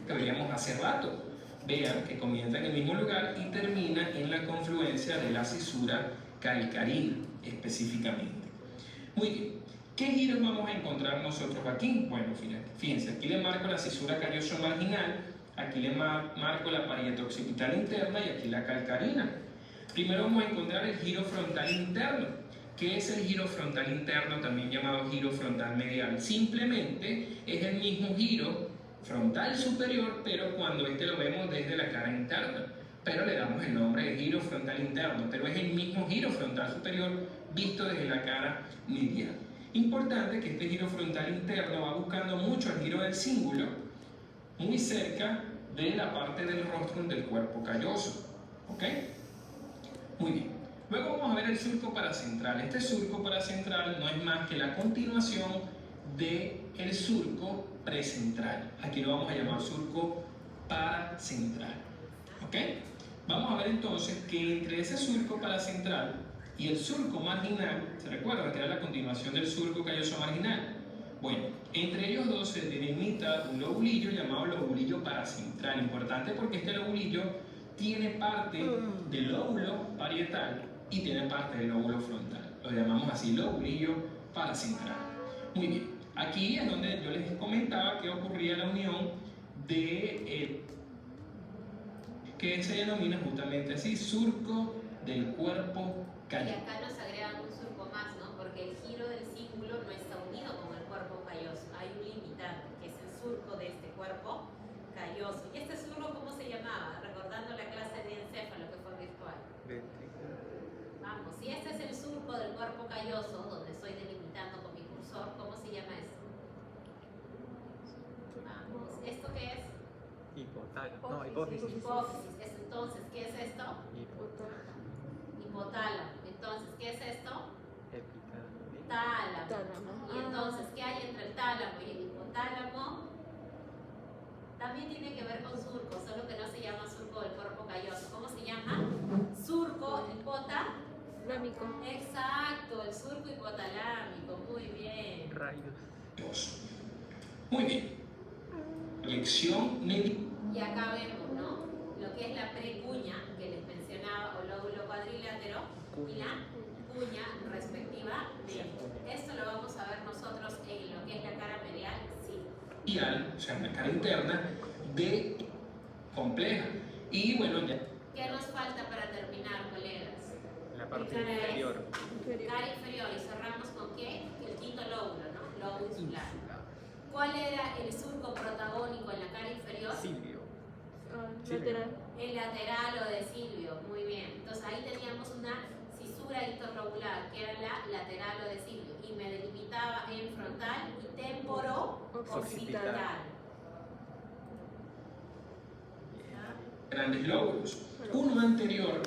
Que veíamos hace rato. Vean que comienza en el mismo lugar y termina en la confluencia de la cisura calcarina, específicamente. Muy bien. ¿Qué giros vamos a encontrar nosotros aquí? Bueno, fíjense, aquí le marco la cisura calloso marginal, aquí le marco la parieta occipital interna y aquí la calcarina. Primero vamos a encontrar el giro frontal interno. ¿Qué es el giro frontal interno, también llamado giro frontal medial? Simplemente es el mismo giro frontal superior, pero cuando este lo vemos desde la cara interna. Pero le damos el nombre de giro frontal interno, pero es el mismo giro frontal superior visto desde la cara medial. Importante que este giro frontal interno va buscando mucho el giro del cíngulo, muy cerca de la parte del rostrum del cuerpo calloso. ¿Ok? Muy bien. Luego vamos a ver el surco paracentral. Este surco paracentral no es más que la continuación del surco precentral. Aquí lo vamos a llamar surco paracentral. ¿Ok? Vamos a ver entonces que entre ese surco paracentral y el surco marginal, ¿se recuerda que era la continuación del surco calloso marginal? Bueno, entre ellos dos se delimita un lobulillo llamado lobulillo paracentral. Importante porque este lobulillo tiene parte del lóbulo parietal y tiene parte del lóbulo frontal. Lo llamamos así, lobulillo paracentral. Muy bien, aquí es donde yo les comentaba que ocurría la unión de que se denomina justamente así, surco del cuerpo Y calloso. acá nos agregan un surco más, ¿no? Porque el giro del cíngulo no está unido con el cuerpo calloso. Hay un limitante, que es el surco de este cuerpo calloso. ¿Y este surco cómo se llamaba? Recordando la clase de encéfalo que fue virtual. Vamos, si este es el surco del cuerpo calloso, donde estoy delimitando con mi cursor, ¿cómo se llama esto? Vamos, ¿esto qué es? Hipotálamo. No, hipófisis. Hipófisis. Entonces, ¿qué es esto? Hipotálamo. Entonces, ¿qué es esto? Epitálamo. Tálamo. Tálamo. Y entonces, ¿qué hay entre el tálamo y el hipotálamo? También tiene que ver con surco, solo que no se llama surco del cuerpo calloso. ¿Cómo se llama? Surco Lámico. Exacto, el surco hipotalámico. Muy bien. Rayos. Muy bien. Proyección media. Y acá vemos, ¿no? Lo que es la precuña, que les mencionaba, o lóbulo cuadrilátero, y la cuña respectivamente. Esto lo vamos a ver nosotros en lo que es la cara medial, sí. O sea, una cara interna de compleja. Y bueno, ya. ¿Qué nos falta para terminar, colegas? La parte ¿Qué cara es? inferior. Cara inferior, y cerramos con qué? El quinto lóbulo, ¿no? Lóbulo insular. ¿Cuál era el surco protagónico en la cara inferior? Silvio. Lateral. El lateral o de Silvio, muy bien. Entonces ahí teníamos una cisura interlobular, que era la lateral o de Silvio, y me delimitaba en frontal y temporo occipital. Grandes lóbulos. Uno anterior,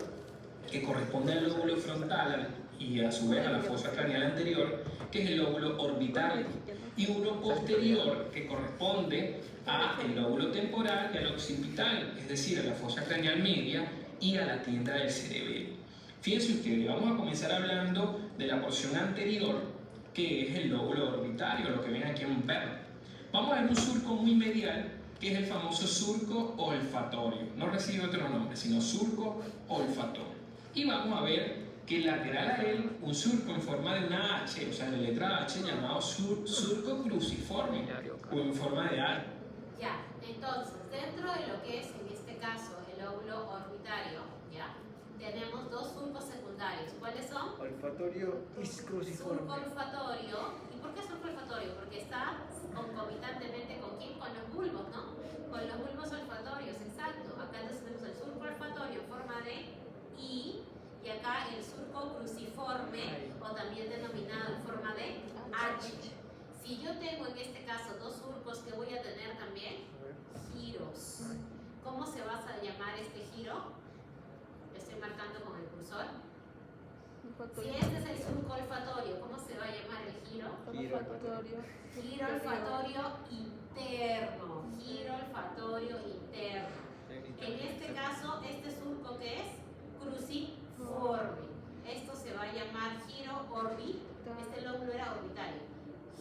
que corresponde al lóbulo frontal y a su vez a la fosa craneal anterior, que es el lóbulo orbital. Y uno posterior, que corresponde al lóbulo temporal y al occipital, es decir, a la fosa craneal media y a la tienda del cerebelo. Fíjense ustedes, vamos a comenzar hablando de la porción anterior, que es el lóbulo orbitario, lo que ven aquí en un perro. Vamos a ver un surco muy medial, que es el famoso surco olfatorio. No recibe otro nombre, sino surco olfatorio. Y vamos a ver que lateral a él, un surco en forma de una H, o sea, de letra H, llamado surco cruciforme, o en forma de H. Ya, entonces, dentro de lo que es, en este caso, el lóbulo orbitario, ¿ya? Tenemos dos surcos secundarios. ¿Cuáles son? Olfatorio y Surco cruciforme. olfatorio. ¿Y por qué surco olfatorio? Porque está concomitantemente con quién? Con los bulbos, ¿no? Con los bulbos olfatorios, exacto. Acá entonces tenemos el surco olfatorio en forma de I, y acá el surco cruciforme, o también denominado en forma de H. Si yo tengo en este caso dos surcos, ¿qué voy a tener también? Giros. ¿Cómo se va a llamar este giro? Lo estoy marcando con el cursor. Si este es el surco olfatorio, ¿cómo se va a llamar el giro? Olfatorio. Giro olfatorio interno. Giro olfatorio interno. En este caso, este surco que es cruciforme. Esto se va a llamar giro orbitario. Este lóbulo era orbitario.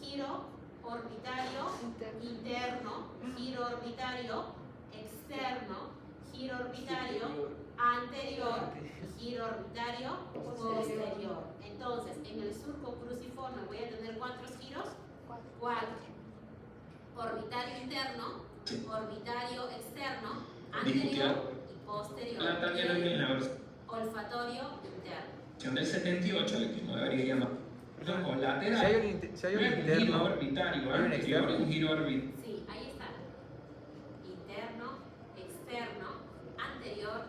Giro orbitario interno, giro orbitario externo, giro orbitario anterior y giro orbitario posterior. Entonces, en el surco cruciforme voy a tener ¿cuántos giros? 4. Orbitario interno, orbitario externo, anterior y posterior. Olfatorio interno. Del 78, el que no debería llamar o lateral, Si hay un luego un giro interno, orbitario hay un anterior y externo. un giro orbitario. Sí, ahí está. Interno, externo, anterior,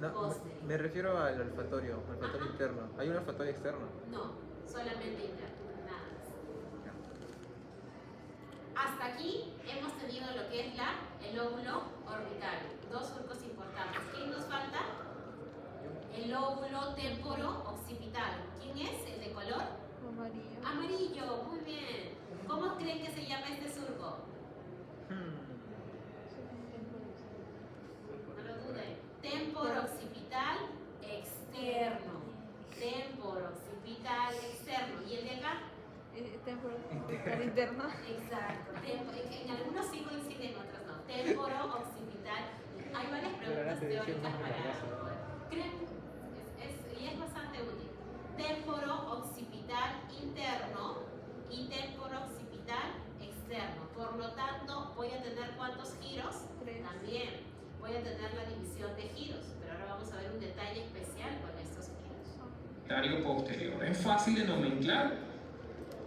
No, posterior. me refiero al olfatorio interno. ¿Hay un olfatorio externo? No, solamente interno, nada más. Hasta aquí hemos tenido lo que es el lóbulo orbitario. 2 surcos importantes. ¿Quién nos falta? El lóbulo temporo-occipital. ¿Quién es? ¿El de color? Amarillo. Amarillo, muy bien. ¿Cómo creen que se llama este surco? No lo duden. Temporo-occipital externo. Temporo-occipital externo. ¿Y el de acá? Temporal interno. Exacto. En algunos sí coinciden, en otros no. Temporo-occipital. Hay varias preguntas teóricas para... Y es bastante útil. Temporo-occipital interno y temporo-occipital externo. Por lo tanto, voy a tener ¿cuántos giros? 3. También voy a tener la división de giros, pero ahora vamos a ver un detalle especial con estos giros. Posterior. Es fácil de nomenclar,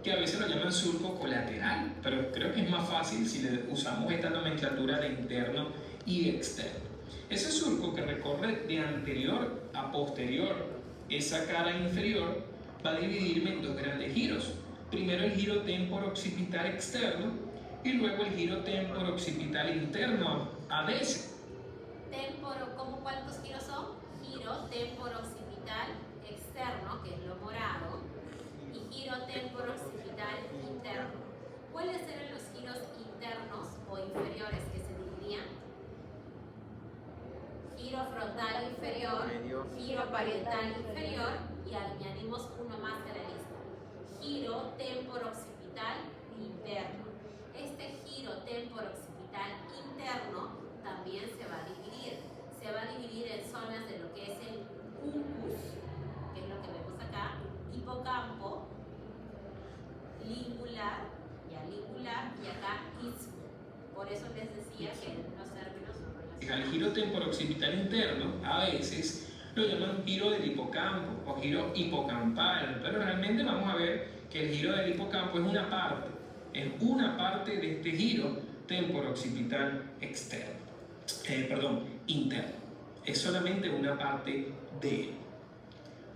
que a veces lo llaman surco colateral, pero creo que es más fácil si le usamos esta nomenclatura de interno y externo. Ese surco que recorre de anterior a posterior esa cara inferior va a dividirme en 2 grandes giros. Primero el giro temporo-occipital externo y luego el giro temporo-occipital interno a veces. ¿Cuántos giros son? Giro temporo-occipital externo, que es lo morado, y giro temporo-occipital interno. ¿Cuáles eran los giros internos o inferiores que se dividían? Giro frontal inferior, giro parietal inferior y añadimos uno más a la lista. Giro temporo-occipital interno. Este giro temporo-occipital interno también se va a dividir. Se va a dividir en zonas de lo que es el uncus, que es lo que vemos acá, hipocampo, lingular y acá istmo. Por eso les decía que los términos son relacionados. Al giro temporo-occipital interno a veces lo llaman giro del hipocampo o giro hipocampal, pero realmente vamos a ver que el giro del hipocampo es una parte de este giro temporo-occipital externo. Interno. Es solamente una parte de él.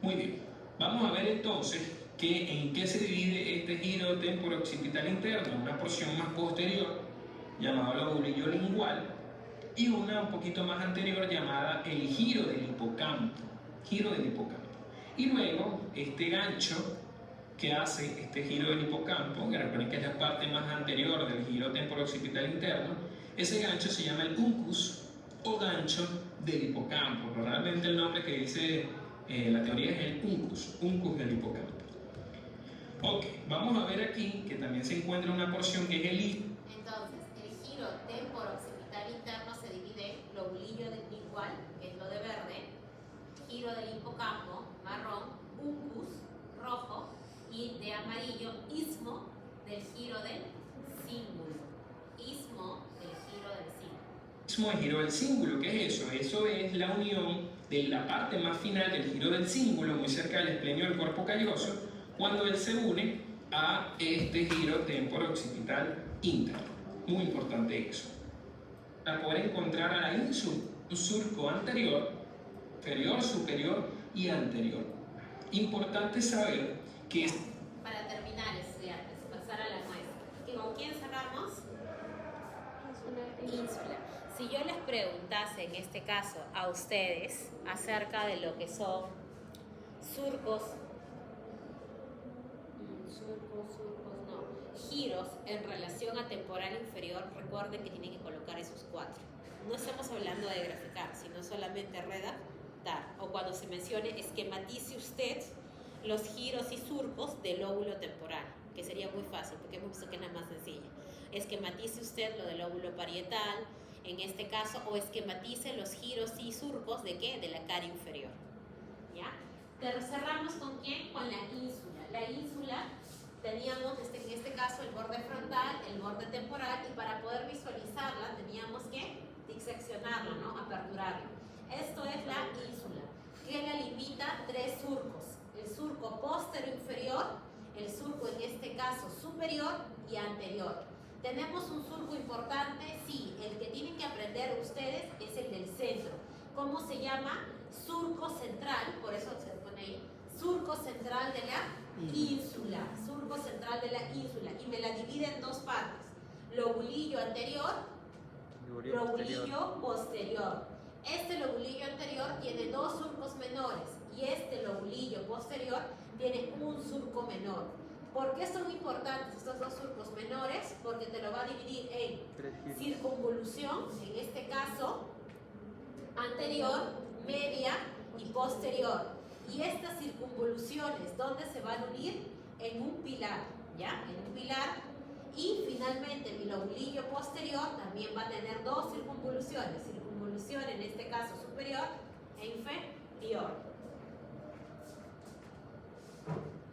Muy bien. Vamos a ver entonces en qué se divide este giro temporo-occipital interno. Una porción más posterior, llamado lobulillo lingual, y una un poquito más anterior, llamada el giro del hipocampo. Y luego, este gancho que hace este giro del hipocampo, que recuerden que es la parte más anterior del giro temporo-occipital interno, ese gancho se llama el uncus o gancho del hipocampo, pero realmente el nombre que dice la teoría es el uncus del hipocampo. Ok, vamos a ver aquí que también se encuentra una porción que es el Entonces, el giro temporo-occipital interno se divide en lobulillo lingual, que es lo de verde, giro del hipocampo, marrón, uncus, rojo, y de amarillo, istmo del giro del cíngulo. Istmo del giro del cíngulo. el giro del cíngulo. ¿Qué es eso? Eso es la unión de la parte más final del giro del cíngulo, muy cerca del esplenio del cuerpo calloso, cuando él se une a este giro temporo-occipital interno. Muy importante eso. Para poder encontrar a la INSU, un surco anterior, inferior, superior y anterior. Importante saber que es... Para terminar, estudiantes, pasar a la muestra. ¿Con quién cerramos? Ínsula. Si yo les preguntase en este caso a ustedes acerca de lo que son surcos, giros en relación a temporal inferior, recuerden que tienen que colocar esos 4. no estamos hablando de graficar, sino solamente redactar. O cuando se mencione, esquematice usted los giros y surcos del lóbulo temporal, que sería muy fácil, porque hemos visto que es la más sencilla. Esquematice usted lo del lóbulo parietal, en este caso, o esquematice los giros y surcos ¿de qué? De la cara inferior. ¿Ya? Cerramos con quién? Con la ínsula. La ínsula teníamos en este caso el borde frontal, el borde temporal, y para poder visualizarla teníamos que diseccionarla, ¿no? Aperturarla. Esto es la ínsula, que la limita tres surcos: el surco posterior inferior, el surco en este caso superior y anterior. ¿Tenemos un surco importante? Sí, el que tienen que aprender ustedes es el del centro. ¿Cómo se llama? Surco central, por eso se pone ahí, surco central de la ínsula, surco central de la ínsula, y me la divide en dos partes: lobulillo anterior, lobulillo posterior. Este lobulillo anterior tiene dos surcos menores y este lobulillo posterior tiene un surco menor. ¿Por qué son importantes estos dos surcos menores? Porque te lo va a dividir en circunvolución, en este caso anterior, media y posterior. Y estas circunvoluciones, ¿dónde se van a unir? En un pilar, ¿ya? En un pilar. Y finalmente mi lobulillo posterior también va a tener dos circunvoluciones. Circunvolución en este caso superior e inferior.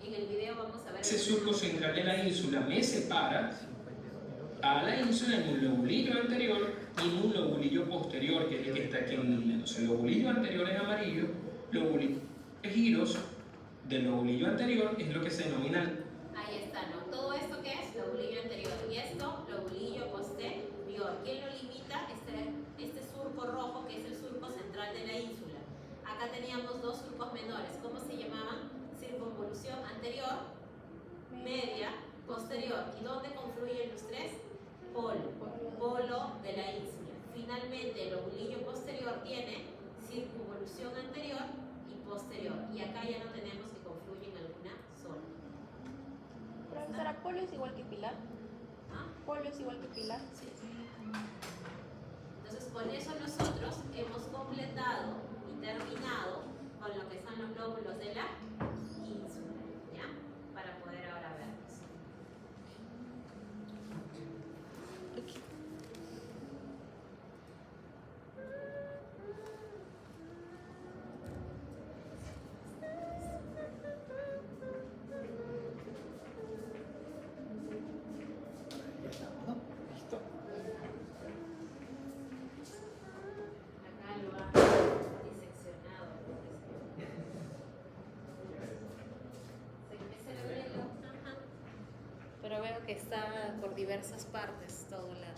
En el video vamos a ver... Ese surco central de la ínsula me separa a la ínsula en un lobulillo anterior y en un lobulillo posterior, que es el que está aquí en línea. Entonces, el lobulillo anterior en amarillo, lobulillo de giros del lobulillo anterior es lo que se denomina... Ahí está, ¿no? Todo esto que es lobulillo anterior y esto lobulillo posterior. ¿Quién lo limita? Este surco rojo, que es el surco central de la ínsula. Acá teníamos dos surcos menores. ¿Cómo se llamaban? Circunvolución anterior, media, posterior. ¿Y dónde confluyen los tres? Polo de la ínsula. Finalmente, el lobulillo posterior tiene circunvolución anterior y posterior. Y acá ya no tenemos que confluyen alguna sola. Profesora, polo es igual que pilar. ¿Ah? Polo es igual que pilar. Sí. Entonces, con eso nosotros hemos completado y terminado con lo que son los lóbulos de la ínsula, ¿ya? Para poder ahora verlos. Acá lo han diseccionado. Ajá. Pero veo que está por diversas partes todo la